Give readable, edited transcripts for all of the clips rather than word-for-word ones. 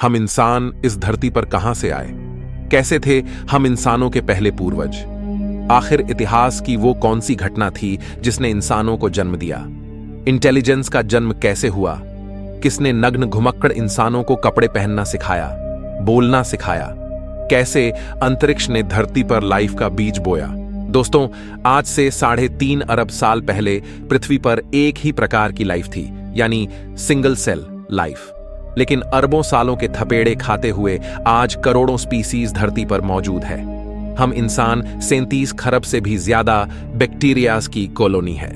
हम इंसान इस धरती पर कहां से आए? कैसे थे हम इंसानों के पहले पूर्वज? आखिर इतिहास की वो कौन सी घटना थी जिसने इंसानों को जन्म दिया? इंटेलिजेंस का जन्म कैसे हुआ? किसने नग्न घुमक्कड़ इंसानों को कपड़े पहनना सिखाया, बोलना सिखाया? कैसे अंतरिक्ष ने धरती पर लाइफ का बीज बोया? दोस्तों, आज से 3.5 अरब साल पहले पृथ्वी पर एक ही प्रकार की लाइफ थी, यानी सिंगल सेल लाइफ। लेकिन अरबों सालों के थपेड़े खाते हुए आज करोड़ों स्पीसीज धरती पर मौजूद है। हम इंसान 37 खरब से भी ज्यादा बैक्टीरियाज की कॉलोनी है।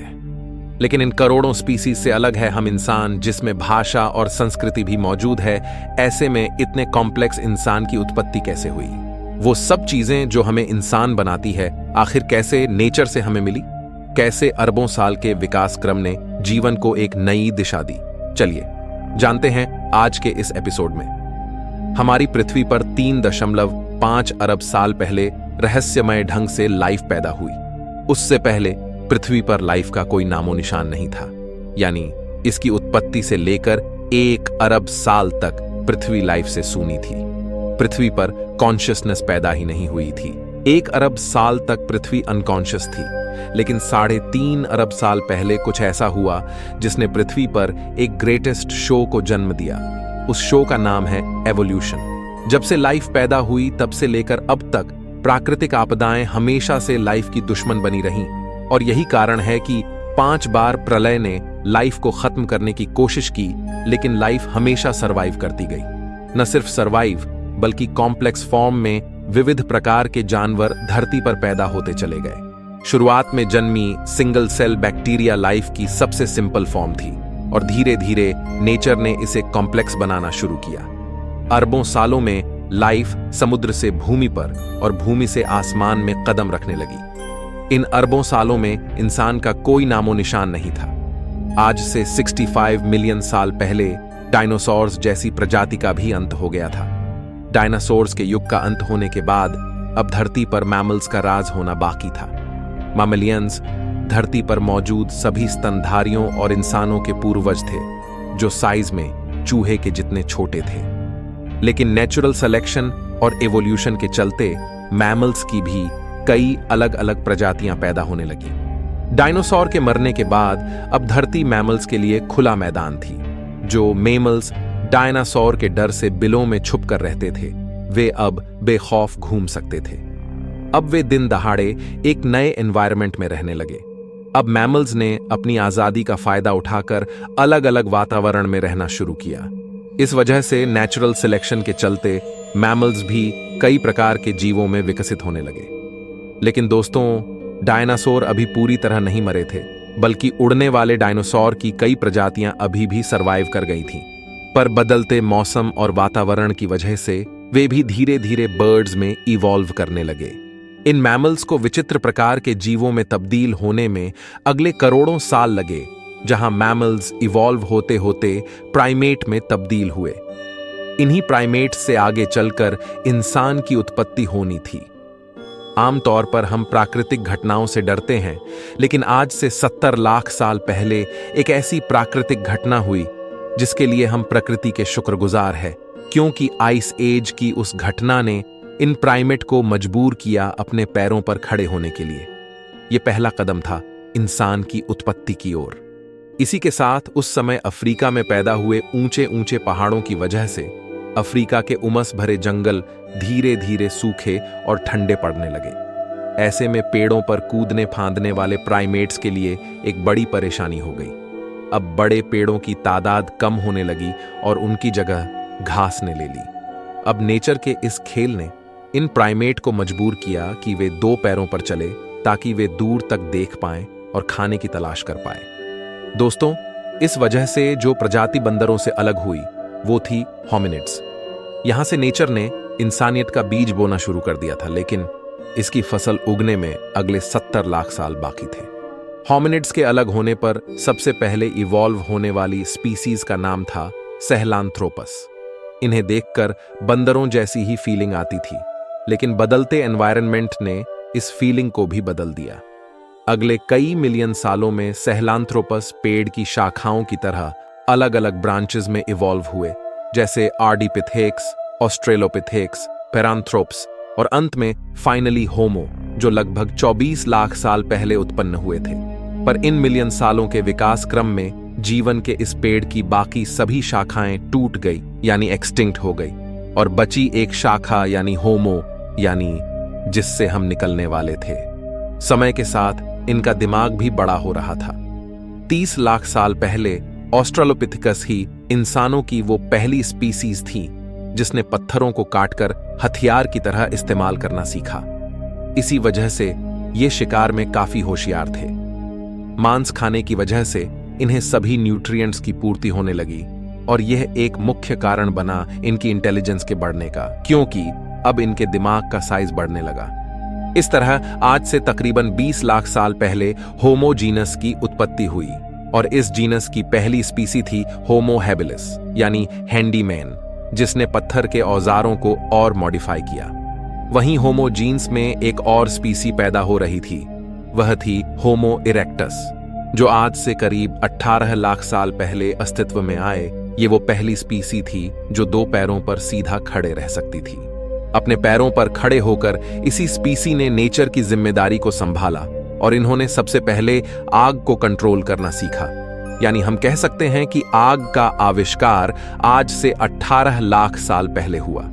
लेकिन इन करोड़ों स्पीसीज से अलग है हम इंसान, जिसमें भाषा और संस्कृति भी मौजूद है। ऐसे में इतने कॉम्प्लेक्स इंसान की उत्पत्ति कैसे हुई? वो सब चीजें जो हमें इंसान बनाती है, आखिर कैसे नेचर से हमें मिली? कैसे अरबों साल के विकास क्रम ने जीवन को एक नई दिशा दी? चलिए जानते हैं आज के इस एपिसोड में। हमारी पृथ्वी पर 3.5 अरब साल पहले रहस्यमय ढंग से लाइफ पैदा हुई। उससे पहले पृथ्वी पर लाइफ का कोई नामो निशान नहीं था, यानी इसकी उत्पत्ति से लेकर 1 अरब साल तक पृथ्वी लाइफ से सूनी थी। पृथ्वी पर कॉन्शियसनेस पैदा ही नहीं हुई थी। 1 अरब साल तक पृथ्वी अनकॉन्शियस थी, लेकिन 3.5 अरब साल पहले कुछ ऐसा हुआ जिसने पृथ्वी पर एक ग्रेटेस्ट शो को जन्म दिया। उस शो का नाम है एवोल्यूशन। जब से लाइफ पैदा हुई तब से लेकर अब तक प्राकृतिक आपदाएं हमेशा से लाइफ की दुश्मन बनी रहीं, और यही कारण है कि 5 बार प्रलय ने लाइफ को खत्म करने की कोशिश की, लेकिन लाइफ हमेशा सरवाइव करती गई। न सिर्फ सरवाइव, बल्कि कॉम्प्लेक्स फॉर्म में विविध प्रकार के जानवर धरती पर पैदा होते चले गए। शुरुआत में जन्मी सिंगल सेल बैक्टीरिया लाइफ की सबसे सिंपल फॉर्म थी, और धीरे धीरे नेचर ने इसे कॉम्प्लेक्स बनाना शुरू किया। अरबों सालों में लाइफ समुद्र से भूमि पर और भूमि से आसमान में कदम रखने लगी। इन अरबों सालों में इंसान का कोई नामो निशान नहीं था। आज से 65 मिलियन साल पहले डायनासोर्स जैसी प्रजाति का भी अंत हो गया था। डायनासोर्स के युग का अंत होने के बाद अब धरती पर मैमल्स का राज होना बाकी था। मैमलियंस धरती पर मौजूद सभी स्तनधारियों और इंसानों के पूर्वज थे, जो साइज में चूहे के जितने छोटे थे। लेकिन नेचुरल सिलेक्शन और एवोल्यूशन के चलते मैमल्स की भी कई अलग अलग प्रजातियां पैदा होने लगी। डायनासोर के मरने के बाद अब धरती मैमल्स के लिए खुला मैदान थी। जो मेमल्स डायनासोर के डर से बिलों में छुप कर रहते थे, वे अब बेखौफ घूम सकते थे। अब वे दिन दहाड़े एक नए एनवायरनमेंट में रहने लगे। अब मैमल्स ने अपनी आजादी का फायदा उठाकर अलग अलग वातावरण में रहना शुरू किया। इस वजह से नेचुरल सिलेक्शन के चलते मैमल्स भी कई प्रकार के जीवों में विकसित होने लगे। लेकिन दोस्तों, डायनासोर अभी पूरी तरह नहीं मरे थे, बल्कि उड़ने वाले डायनासोर की कई प्रजातियां अभी भी सरवाइव कर गई थीं। पर बदलते मौसम और वातावरण की वजह से वे भी धीरे धीरे बर्ड्स में इवॉल्व करने लगे। इन मैमल्स को विचित्र प्रकार के जीवों में तब्दील होने में अगले करोड़ों साल लगे, जहां मैमल्स इवॉल्व होते होते प्राइमेट में तब्दील हुए। इन्हीं प्राइमेट्स से आगे चलकर इंसान की उत्पत्ति होनी थी। आमतौर पर हम प्राकृतिक घटनाओं से डरते हैं, लेकिन आज से 70 लाख साल पहले एक ऐसी प्राकृतिक घटना हुई जिसके लिए हम प्रकृति के शुक्रगुजार हैं, क्योंकि आइस एज की उस घटना ने इन प्राइमेट को मजबूर किया अपने पैरों पर खड़े होने के लिए। यह पहला कदम था इंसान की उत्पत्ति की ओर। इसी के साथ उस समय अफ्रीका में पैदा हुए ऊंचे ऊंचे पहाड़ों की वजह से अफ्रीका के उमस भरे जंगल धीरे धीरे सूखे और ठंडे पड़ने लगे। ऐसे में पेड़ों पर कूदने फांदने वाले प्राइमेट्स के लिए एक बड़ी परेशानी हो गई। अब बड़े पेड़ों की तादाद कम होने लगी और उनकी जगह घास ने ले ली। अब नेचर के इस खेल ने इन प्राइमेट को मजबूर किया कि वे 2 पैरों पर चले, ताकि वे दूर तक देख पाएं और खाने की तलाश कर पाएं। दोस्तों, इस वजह से जो प्रजाति बंदरों से अलग हुई वो थी होमिनिड्स। यहां से नेचर ने इंसानियत का बीज बोना शुरू कर दिया था, लेकिन इसकी फसल उगने में अगले 70 लाख साल बाकी थे। होमिनिड्स के अलग होने पर सबसे पहले इवॉल्व होने वाली स्पीसीज का नाम था सहेलांथ्रोपस। इन्हें देखकर बंदरों जैसी ही फीलिंग आती थी, लेकिन बदलते एनवायरनमेंट ने इस फीलिंग को भी बदल दिया। अगले कई मिलियन सालों में सहेलांथ्रोपस पेड़ की शाखाओं की तरह अलग अलग ब्रांचेस में इवॉल्व हुए, जैसे आर्डिपिथेक्स, ऑस्ट्रेलोपिथेक्स, पैरांथ्रोप्स और अंत में फाइनली होमो, जो लगभग 24 लाख साल पहले उत्पन्न हुए थे। पर इन मिलियन सालों के विकास क्रम में जीवन के इस पेड़ की बाकी सभी शाखाएं टूट गई यानी एक्सटिंक्ट हो गई, और बची एक शाखा यानी होमो, यानी जिससे हम निकलने वाले थे। समय के साथ इनका दिमाग भी बड़ा हो रहा था। 30 लाख साल पहले ऑस्ट्रेलोपिथेकस ही इंसानों की वो पहली स्पीसीज थी जिसने पत्थरों को काटकर हथियार की तरह इस्तेमाल करना सीखा। इसी वजह से ये शिकार में काफी होशियार थे। मांस खाने की वजह से इन्हें सभी न्यूट्रिएंट्स की पूर्ति होने लगी, और यह एक मुख्य कारण बना इनकी इंटेलिजेंस के बढ़ने का, क्योंकि अब इनके दिमाग का साइज बढ़ने लगा। इस तरह आज से तकरीबन 20 लाख साल पहले होमो जीनस की उत्पत्ति हुई, और इस जीनस की पहली स्पीसी थी होमो हैबिलिस यानी हैंडीमैन, जिसने पत्थर के औजारों को और मॉडिफाई किया। वहीं होमो जीन्स में एक और स्पीसी पैदा हो रही थी, वह थी होमो इरेक्टस, जो आज से करीब 18 लाख साल पहले अस्तित्व में आए। ये वो पहली स्पीसी थी जो 2 पैरों पर सीधा खड़े रह सकती थी। अपने पैरों पर खड़े होकर इसी स्पीसी ने नेचर की जिम्मेदारी को संभाला, और इन्होंने सबसे पहले आग को कंट्रोल करना सीखा। यानी हम कह सकते हैं कि आग का आविष्कार आज से 18 लाख साल पहले हुआ।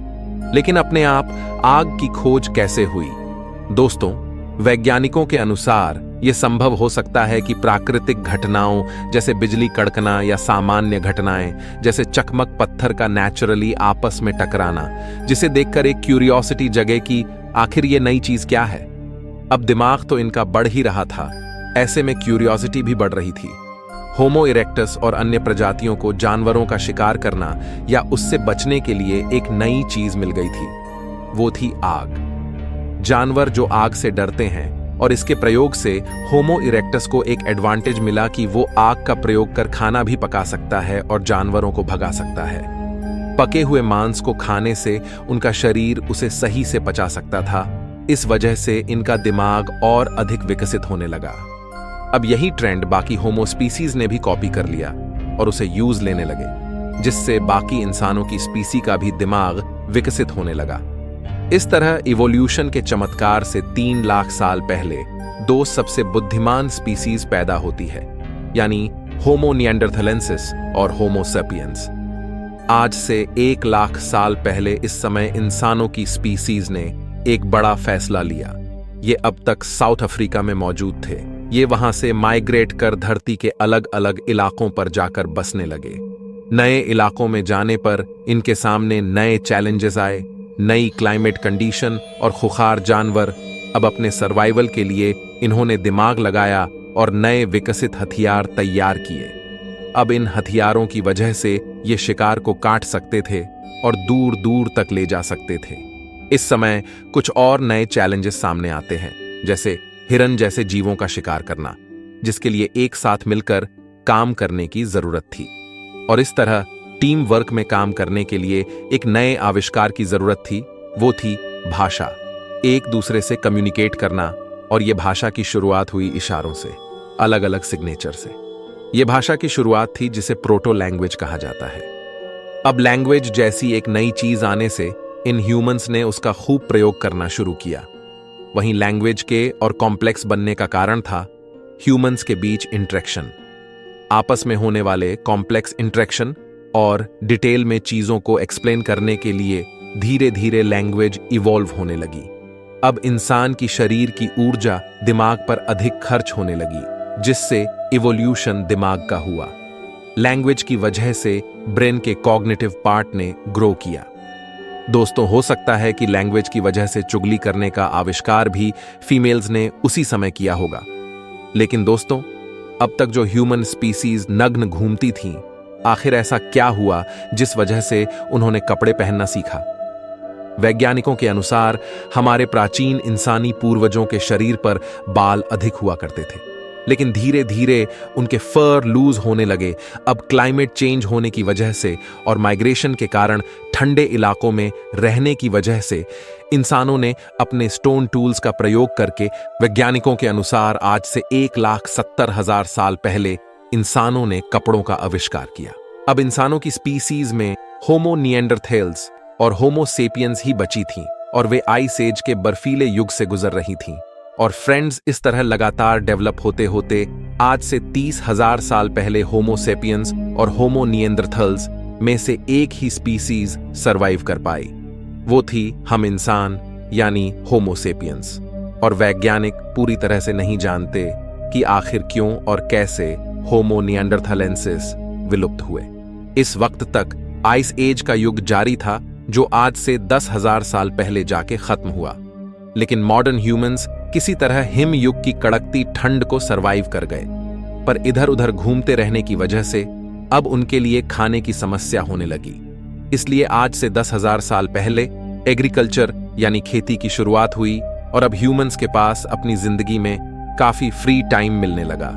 लेकिन अपने आप आग की खोज कैसे हुई? दोस्तों, वैज्ञानिकों के अनुसार यह संभव हो सकता है कि प्राकृतिक घटनाओं जैसे बिजली कड़कना या सामान्य घटनाएं जैसे चकमक पत्थर का नेचुरली आपस में टकराना, जिसे देखकर एक क्यूरियोसिटी जगे कि आखिर ये नई चीज क्या है। अब दिमाग तो इनका बढ़ ही रहा था, ऐसे में क्यूरियोसिटी भी बढ़ रही थी। होमो इरेक्टस और अन्य प्रजातियों को जानवरों का शिकार करना या उससे बचने के लिए एक नई चीज मिल गई थी, वो थी आग। जानवर जो आग से डरते हैं, और इसके प्रयोग से होमो इरेक्टस को एक एडवांटेज मिला कि वो आग का प्रयोग कर खाना भी पका सकता है और जानवरों को भगा सकता है। पके हुए मांस को खाने से उनका शरीर उसे सही से पचा सकता था। इस वजह से इनका दिमाग और अधिक विकसित होने लगा। अब यही ट्रेंड बाकी होमो स्पीसीज ने भी कॉपी कर लिया और उसे यूज लेने लगे, जिससे बाकी इंसानों की स्पीसी का भी दिमाग विकसित होने लगा। इस तरह इवोल्यूशन के चमत्कार से 3 लाख साल पहले 2 सबसे बुद्धिमान स्पीसीज पैदा होती है, यानी होमो निएंडरथलेंसिस और होमो सेपियंस। आज से 1 लाख साल पहले इस समय इंसानों की स्पीसीज ने एक बड़ा फैसला लिया। ये अब तक साउथ अफ्रीका में मौजूद थे। ये वहां से माइग्रेट कर धरती के अलग अलग इलाकों पर जाकर बसने लगे। नए इलाकों में जाने पर इनके सामने नए चैलेंजेस आए, नई क्लाइमेट कंडीशन और खुखार जानवर। अब अपने सर्वाइवल के लिए इन्होंने दिमाग लगाया और नए विकसित हथियार तैयार किए। अब इन हथियारों की वजह से ये शिकार को काट सकते थे और दूर दूर तक ले जा सकते थे। इस समय कुछ और नए चैलेंजेस सामने आते हैं, जैसे हिरन जैसे जीवों का शिकार करना, जिसके लिए एक साथ मिलकर काम करने की जरूरत थी। और इस तरह टीम वर्क में काम करने के लिए एक नए आविष्कार की जरूरत थी, वो थी भाषा। एक दूसरे से कम्युनिकेट करना, और यह भाषा की शुरुआत हुई इशारों से, अलग अलग सिग्नेचर से। यह भाषा की शुरुआत थी जिसे प्रोटो लैंग्वेज कहा जाता है। अब लैंग्वेज जैसी एक नई चीज आने से इन ह्यूमंस ने उसका खूब प्रयोग करना शुरू किया। वहीं लैंग्वेज के और कॉम्प्लेक्स बनने का कारण था ह्यूमंस के बीच इंटरेक्शन। आपस में होने वाले कॉम्प्लेक्स इंटरेक्शन और डिटेल में चीजों को एक्सप्लेन करने के लिए धीरे धीरे लैंग्वेज इवॉल्व होने लगी। अब इंसान की शरीर की ऊर्जा दिमाग पर अधिक खर्च होने लगी, जिससे इवोल्यूशन दिमाग का हुआ। लैंग्वेज की वजह से ब्रेन के कॉग्निटिव पार्ट ने ग्रो किया। दोस्तों, हो सकता है कि लैंग्वेज की वजह से चुगली करने का आविष्कार भी फीमेल्स ने उसी समय किया होगा। लेकिन दोस्तों, अब तक जो ह्यूमन स्पीसीज नग्न घूमती थीं, आखिर ऐसा क्या हुआ जिस वजह से उन्होंने कपड़े पहनना सीखा? वैज्ञानिकों के अनुसार हमारे प्राचीन इंसानी पूर्वजों के शरीर पर बाल अधिक हुआ करते थे, लेकिन धीरे धीरे उनके फर लूज होने लगे। अब क्लाइमेट चेंज होने की वजह से और माइग्रेशन के कारण ठंडे इलाकों में रहने की वजह से इंसानों ने अपने स्टोन टूल्स का प्रयोग करके, वैज्ञानिकों के अनुसार आज से 1,70,000 साल पहले इंसानों ने कपड़ों का आविष्कार किया। अब इंसानों की स्पीसीज में होमो निएंडरथैल्स और होमो सेपियंस ही बची थीं और वे आइस एज के बर्फीले युग से गुजर रही थीं। और फ्रेंड्स, इस तरह लगातार डेवलप होते होते आज से 30,000 साल पहले होमो सेपियंस और होमो निएंडरथैल्स में से एक ही स्पीसीज सरवाइव कर पाई। वो थी हम इंसान, यानी होमो सेपियंस। और वैज्ञानिक पूरी तरह से नहीं जानते कि आखिर क्यों और कैसे होमो निएंडरथैलेंसिस विलुप्त हुए। इस वक्त तक आइस एज का युग जारी था, जो आज से 10,000 साल पहले जाके खत्म हुआ। लेकिन मॉडर्न ह्यूमंस किसी तरह हिम युग की कड़कती ठंड को सरवाइव कर गए। पर इधर उधर घूमते रहने की वजह से अब उनके लिए खाने की समस्या होने लगी। इसलिए आज से 10,000 साल पहले एग्रीकल्चर यानी खेती की शुरुआत हुई और अब ह्यूमंस के पास अपनी जिंदगी में काफी फ्री टाइम मिलने लगा,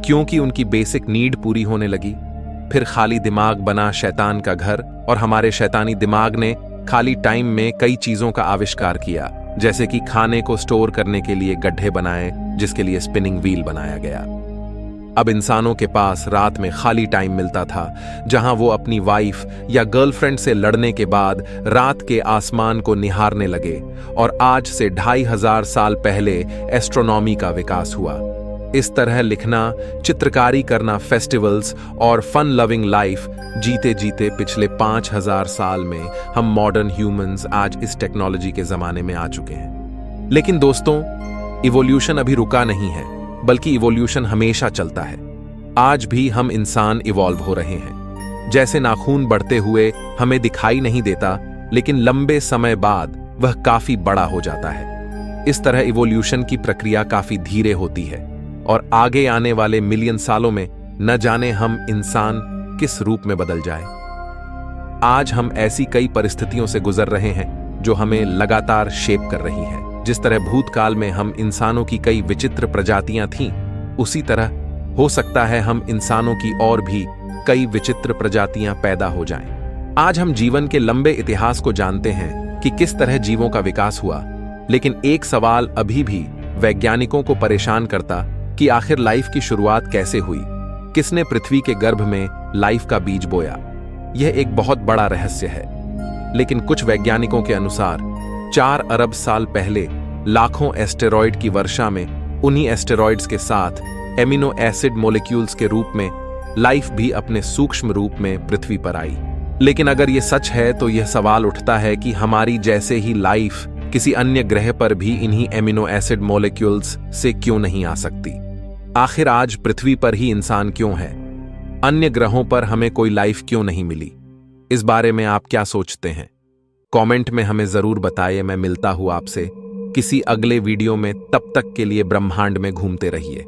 क्योंकि उनकी बेसिक नीड पूरी होने लगी। फिर खाली दिमाग बना शैतान का घर, और हमारे शैतानी दिमाग ने खाली टाइम में कई चीजों का आविष्कार किया, जैसे कि खाने को स्टोर करने के लिए गड्ढे बनाए, जिसके लिए स्पिनिंग व्हील बनाया गया। अब इंसानों के पास रात में खाली टाइम मिलता था, जहां वो अपनी वाइफ या गर्लफ्रेंड से लड़ने के बाद रात के आसमान को निहारने लगे। और आज से 2,500 साल पहले एस्ट्रोनॉमी का विकास हुआ। इस तरह लिखना, चित्रकारी करना, फेस्टिवल्स और फन लविंग लाइफ जीते जीते पिछले 5,000 साल में हम मॉडर्न ह्यूमंस आज इस टेक्नोलॉजी के जमाने में आ चुके हैं। लेकिन दोस्तों, इवोल्यूशन अभी रुका नहीं है, बल्कि इवोल्यूशन हमेशा चलता है। आज भी हम इंसान इवॉल्व हो रहे हैं। जैसे नाखून बढ़ते हुए हमें दिखाई नहीं देता, लेकिन लंबे समय बाद वह काफी बड़ा हो जाता है। इस तरह इवोल्यूशन की प्रक्रिया काफी धीरे होती है और आगे आने वाले मिलियन सालों में न जाने हम इंसान किस रूप में बदल जाए। आज हम ऐसी कई परिस्थितियों से गुजर रहे हैं जो हमें लगातार शेप कर रही हैं। जिस तरह भूतकाल में हम इंसानों की कई विचित्र प्रजातियां थीं, उसी तरह हो सकता है हम इंसानों की और भी कई विचित्र प्रजातियां पैदा हो जाएं। आज हम जीवन के लंबे इतिहास को जानते हैं कि किस तरह जीवों का विकास हुआ, लेकिन एक सवाल अभी भी वैज्ञानिकों को परेशान करता कि आखिर लाइफ की शुरुआत कैसे हुई, किसने पृथ्वी के गर्भ में लाइफ का बीज बोया। यह एक बहुत बड़ा रहस्य है। लेकिन कुछ वैज्ञानिकों के अनुसार 4 अरब साल पहले लाखों एस्टेरॉयड की वर्षा में उन्हीं एस्टेरॉयड्स के साथ एमिनो एसिड मॉलिक्यूल्स के रूप में लाइफ भी अपने सूक्ष्म रूप में पृथ्वी पर आई। लेकिन अगर यह सच है तो यह सवाल उठता है कि हमारी जैसे ही लाइफ किसी अन्य ग्रह पर भी इन्हीं एमिनो एसिड मॉलिक्यूल्स से क्यों नहीं आ सकती। आखिर आज पृथ्वी पर ही इंसान क्यों है? अन्य ग्रहों पर हमें कोई लाइफ क्यों नहीं मिली? इस बारे में आप क्या सोचते हैं? कमेंट में हमें जरूर बताइए। मैं मिलता हूं आपसे किसी अगले वीडियो में। तब तक के लिए ब्रह्मांड में घूमते रहिए।